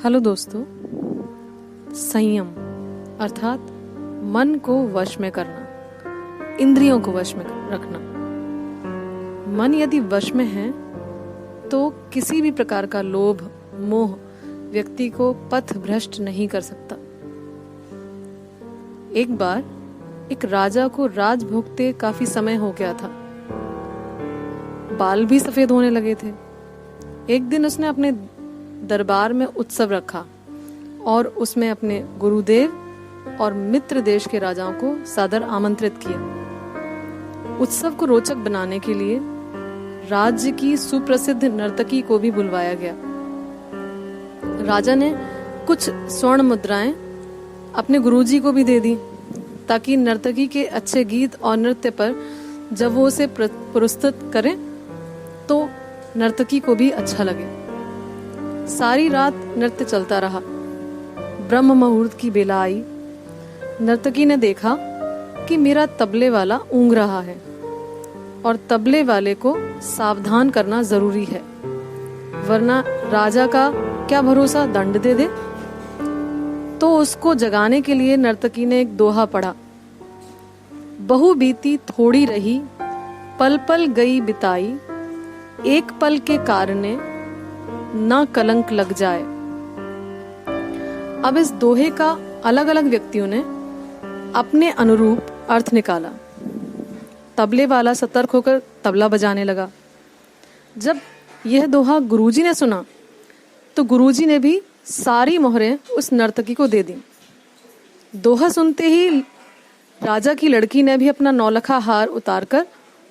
Hello दोस्तों। संयम अर्थात मन को वश में करना, इंद्रियों को वश में रखना। मन यदि वश में है तो किसी भी प्रकार का लोभ मोह व्यक्ति को पथ भ्रष्ट नहीं कर सकता। एक बार एक राजा को राज भोगते काफी समय हो गया था। बाल भी सफेद होने लगे थे। एक दिन उसने अपने दरबार में उत्सव रखा और उसमें अपने गुरुदेव और मित्र देश के राजाओं को सादर आमंत्रित किया। उत्सव को रोचक बनाने के लिए राज्य की सुप्रसिद्ध नर्तकी को भी बुलवाया गया। राजा ने कुछ स्वर्ण मुद्राएं अपने गुरुजी को भी दे दी ताकि नर्तकी के अच्छे गीत और नृत्य पर जब वो उसे प्रस्तुत करें तो नर्तकी को भी अच्छा लगे। सारी रात नृत्य चलता रहा। ब्रह्म मुहूर्त की बेला आई। नर्तकी ने देखा कि मेरा तबले वाला ऊँग रहा है और तबले वाले को सावधान करना जरूरी है, वरना राजा का क्या भरोसा दंड दे दे। तो उसको जगाने के लिए नर्तकी ने एक दोहा पढ़ा। बहु बीती थोड़ी रही, पल पल गई बिताई, एक पल के कारणे ना कलंक लग जाए। अब इस दोहे का अलग अलग व्यक्तियों ने अपने अनुरूप अर्थ निकाला। तबले वाला सतर्क होकर तबला बजाने लगा। जब यह दोहा गुरुजी ने सुना तो गुरुजी ने भी सारी मोहरें उस नर्तकी को दे दी। दोहा सुनते ही राजा की लड़की ने भी अपना नौलखा हार उतारकर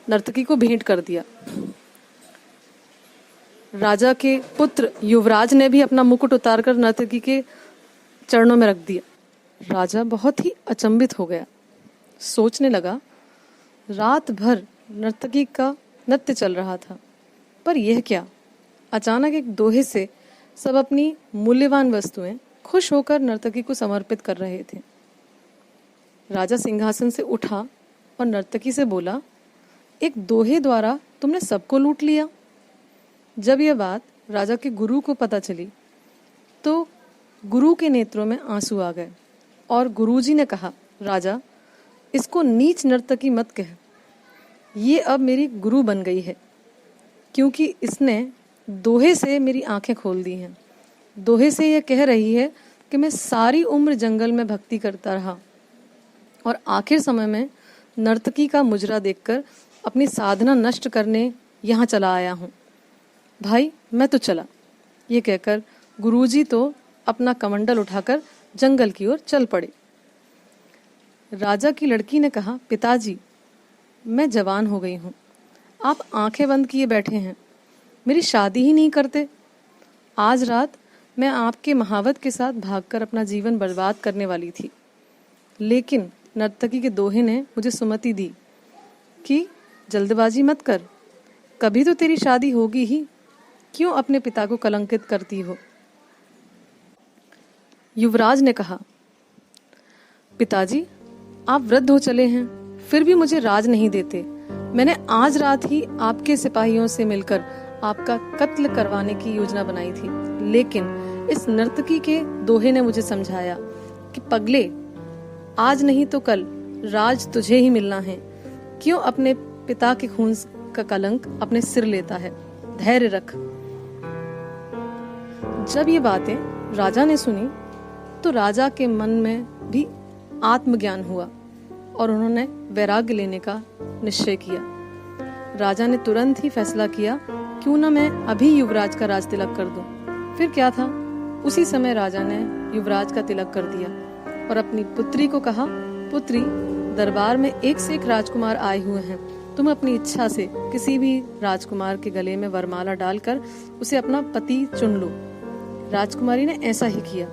नर्तकी को भेंट कर दिया। राजा के पुत्र युवराज ने भी अपना मुकुट उतारकर नर्तकी के चरणों में रख दिया। राजा बहुत ही अचंभित हो गया। सोचने लगा, रात भर नर्तकी का नृत्य चल रहा था, पर यह क्या? अचानक एक दोहे से सब अपनी मूल्यवान वस्तुएं खुश होकर नर्तकी को समर्पित कर रहे थे। राजा सिंहासन से उठा और नर्तकी से बोला, एक दोहे द्वारा तुमने सबको लूट लिया। जब यह बात राजा के गुरु को पता चली तो गुरु के नेत्रों में आंसू आ गए और गुरुजी ने कहा, राजा, इसको नीच नर्तकी मत कह। ये अब मेरी गुरु बन गई है, क्योंकि इसने दोहे से मेरी आंखें खोल दी हैं। दोहे से यह कह रही है कि मैं सारी उम्र जंगल में भक्ति करता रहा और आखिर समय में नर्तकी का मुजरा देखकर अपनी साधना नष्ट करने यहाँ चला आया हूँ। भाई, मैं तो चला। ये कहकर गुरुजी तो अपना कमंडल उठाकर जंगल की ओर चल पड़े। राजा की लड़की ने कहा, पिताजी, मैं जवान हो गई हूँ, आप आंखें बंद किए बैठे हैं, मेरी शादी ही नहीं करते। आज रात मैं आपके महावत के साथ भागकर अपना जीवन बर्बाद करने वाली थी, लेकिन नर्तकी के दोहे ने मुझे सुमति दी कि जल्दबाजी मत कर, कभी तो तेरी शादी होगी ही, क्यों अपने पिता को कलंकित करती हो। युवराज ने कहा, पिताजी, आप वृद्ध हो चले हैं, फिर भी मुझे राज नहीं देते। मैंने आज रात ही आपके सिपाहियों से मिलकर आपका कत्ल करवाने की योजना बनाई थी, लेकिन इस नर्तकी के दोहे ने मुझे समझाया कि पगले, आज नहीं तो कल राज तुझे ही मिलना है। क्यों अपने पिता के खून का कलंक अपने सिर लेता है? धैर्य रख। जब ये बातें राजा ने सुनी तो राजा के मन में भी आत्मज्ञान हुआ और उन्होंने वैराग्य लेने का निश्चय किया। राजा ने तुरंत ही फैसला किया, क्यों ना मैं अभी युवराज का राज तिलक कर दूं। फिर क्या था, उसी समय राजा ने युवराज का तिलक कर दिया और अपनी पुत्री को कहा, पुत्री, दरबार में एक से एक राजकुमार आए हुए हैं, तुम अपनी इच्छा से किसी भी राजकुमार के गले में वरमाला डालकर उसे अपना पति चुन लो। राजकुमारी ने ऐसा ही किया।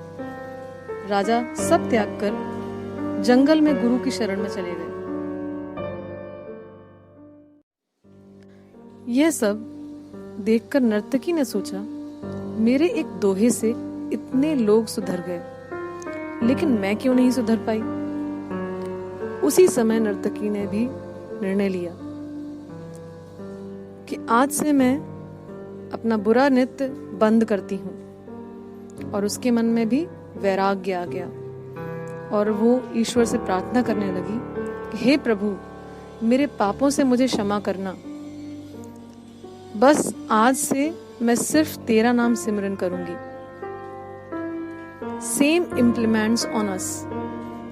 राजा सब त्याग कर जंगल में गुरु की शरण में चले गए। यह सब देखकर नर्तकी ने सोचा, मेरे एक दोहे से इतने लोग सुधर गए, लेकिन मैं क्यों नहीं सुधर पाई। उसी समय नर्तकी ने भी निर्णय लिया कि आज से मैं अपना बुरा नृत्य बंद करती हूँ। और उसके मन में भी वैराग्य आ गया और वो ईश्वर से प्रार्थना करने लगी कि हे प्रभु, मेरे पापों से मुझे क्षमा करना। बस आज से मैं सिर्फ तेरा नाम सिमरन करूंगी। Same implements on us.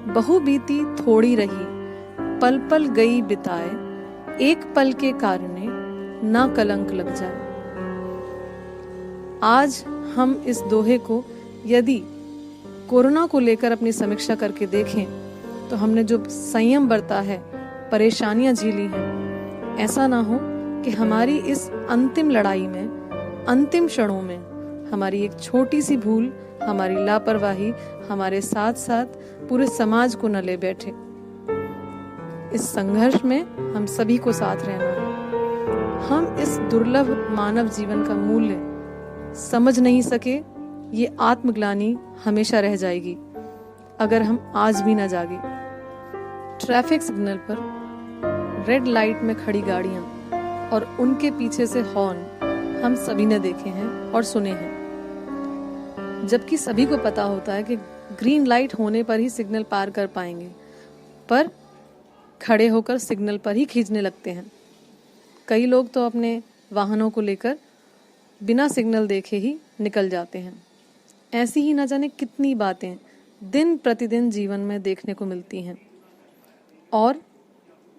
बहु बीती थोड़ी रही, पल पल गई बिताए, एक पल के कारणे ना कलंक लग जाए। आज हम इस दोहे को यदि कोरोना को लेकर अपनी समीक्षा करके देखें तो हमने जो संयम बरता है, परेशानियां झेली हैं, ऐसा ना हो कि हमारी इस अंतिम लड़ाई में, अंतिम क्षणों में हमारी एक छोटी सी भूल, हमारी लापरवाही हमारे साथ साथ पूरे समाज को न ले बैठे। इस संघर्ष में हम सभी को साथ रहना है। हम इस दुर्लभ मानव जीवन का मूल्य समझ नहीं सके, ये आत्मग्लानि हमेशा रह जाएगी अगर हम आज भी न जागे। ट्रैफिक सिग्नल पर रेड लाइट में खड़ी गाड़ियां और उनके पीछे से हॉर्न हम सभी ने देखे हैं और सुने हैं, जबकि सभी को पता होता है कि ग्रीन लाइट होने पर ही सिग्नल पार कर पाएंगे, पर खड़े होकर सिग्नल पर ही खींचने लगते हैं। कई लोग तो अपने वाहनों को लेकर बिना सिग्नल देखे ही निकल जाते हैं। ऐसी ही न जाने कितनी बातें दिन प्रतिदिन जीवन में देखने को मिलती हैं और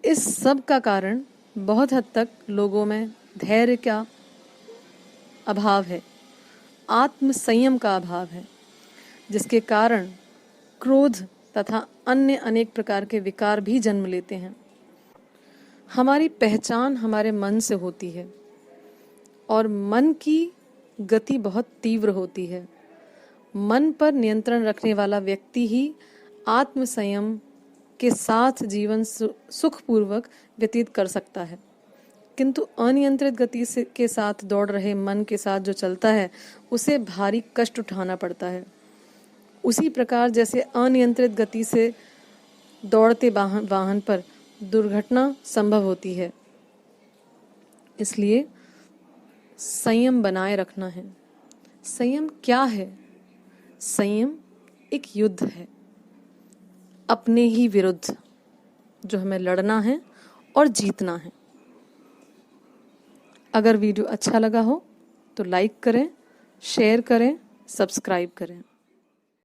इस सब का कारण बहुत हद तक लोगों में धैर्य का अभाव है, आत्म संयम का अभाव है, जिसके कारण क्रोध तथा अन्य अनेक प्रकार के विकार भी जन्म लेते हैं। हमारी पहचान हमारे मन से होती है और मन की गति बहुत तीव्र होती है। मन पर नियंत्रण रखने वाला व्यक्ति ही आत्म संयम के साथ जीवन सुखपूर्वक व्यतीत कर सकता है, किंतु अनियंत्रित गति से के साथ दौड़ रहे मन के साथ जो चलता है उसे भारी कष्ट उठाना पड़ता है। उसी प्रकार जैसे अनियंत्रित गति से दौड़ते वाहन पर दुर्घटना संभव होती है। इसलिए संयम बनाए रखना है। संयम क्या है? संयम एक युद्ध है अपने ही विरुद्ध, जो हमें लड़ना है और जीतना है। अगर वीडियो अच्छा लगा हो तो लाइक करें, शेयर करें, सब्सक्राइब करें।